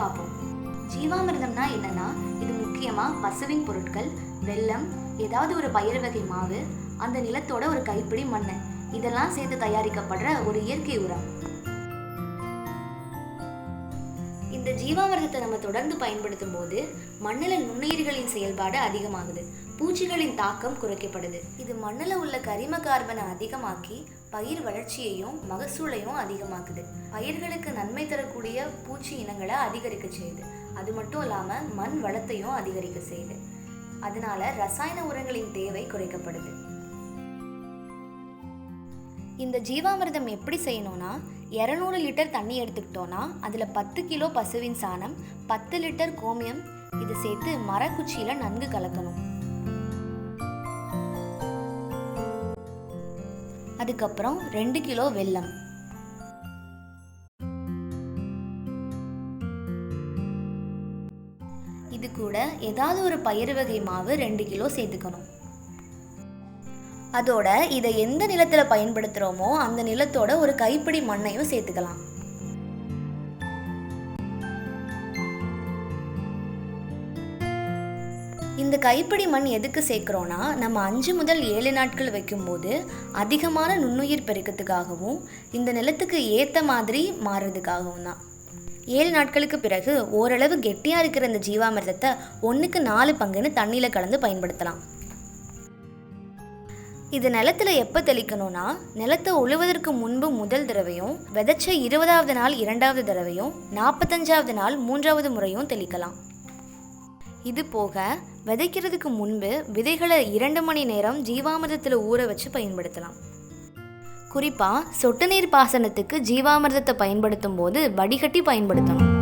பார்ப்போம். ஜீவாமிர்தம்னா என்னன்னா, இது முக்கியமாக பசுவின் பொருட்கள், வெல்லம், ஏதாவது ஒரு பயிர் வகை மாவு, அந்த நிலத்தோட ஒரு கைப்பிடி மண், இதெல்லாம் சேர்த்து தயாரிக்கப்படுற ஒரு இயற்கை உரம். இந்த ஜீவாமிர்தத்தை நம்ம தொடர்ந்து பயன்படுத்தும் போது மண்ணில் நுண்ணுயிர்களின் செயல்பாடு அதிகமாகுது, பூச்சிகளின் தாக்கம் குறைக்கப்படுது. இது மண்ணில் உள்ள கரிம கார்பனை அதிகமாக்கி பயிர் வளர்ச்சியையும் மகசூலையும் அதிகமாக்குது. பயிர்களுக்கு நன்மை தரக்கூடிய பூச்சி இனங்களை அதிகரிக்க செய்யுது. அது மட்டும் இல்லாமல் மண் வளத்தையும் அதிகரிக்க செய்யுது. அதனால ரசாயன உரங்களின் தேவை குறைக்கப்படுது. இந்த ஜீவாமிர்தம் எப்படி செய்யணும்னா, 200 லிட்டர் தண்ணி எடுத்துக்கிட்டோன்னா அதில் 10 கிலோ பசுவின் சாணம், 10 லிட்டர் கோமியம் இது சேர்த்து மரக்குச்சியில் நன்கு கலக்கணும். அதுக்கப்புறம் 2 கிலோ வெல்லம், இது கூட ஏதாவது ஒரு பயிர் வகை மாவு 2 கிலோ சேர்த்துக்கணும். அதோட இதை எந்த நிலத்தில் பயன்படுத்துகிறோமோ அந்த நிலத்தோட ஒரு கைப்பிடி மண்ணையும் சேர்த்துக்கலாம். இந்த கைப்பிடி மண் எதுக்கு சேர்க்குறோன்னா, நம்ம 5 முதல் 7 நாட்கள் வைக்கும்போது அதிகமான நுண்ணுயிர் பெருக்கத்துக்காகவும் இந்த நிலத்துக்கு ஏற்ற மாதிரி மாறுறதுக்காகவும் தான். 7 நாட்களுக்கு பிறகு ஓரளவு கெட்டியாக இருக்கிற இந்த ஜீவாமிர்தத்தை 1க்கு 4 பங்குன்னு தண்ணியில் கலந்து பயன்படுத்தலாம். இது நிலத்தில் எப்போ தெளிக்கணும்னா, நிலத்தை உழுவதற்கு முன்பு முதல் தடவையும், விதைச்ச 20வது நாள் 2வது தடவையும், 45வது நாள் 3வது முறையும் தெளிக்கலாம். இது போக விதைக்கிறதுக்கு முன்பு விதைகளை 2 மணி நேரம் ஜீவாமிர்தத்தில் ஊற வச்சு பயன்படுத்தலாம். குறிப்பாக சொட்டு நீர் பாசனத்துக்கு ஜீவாமிர்தத்தை பயன்படுத்தும் போது வடிகட்டி பயன்படுத்தணும்.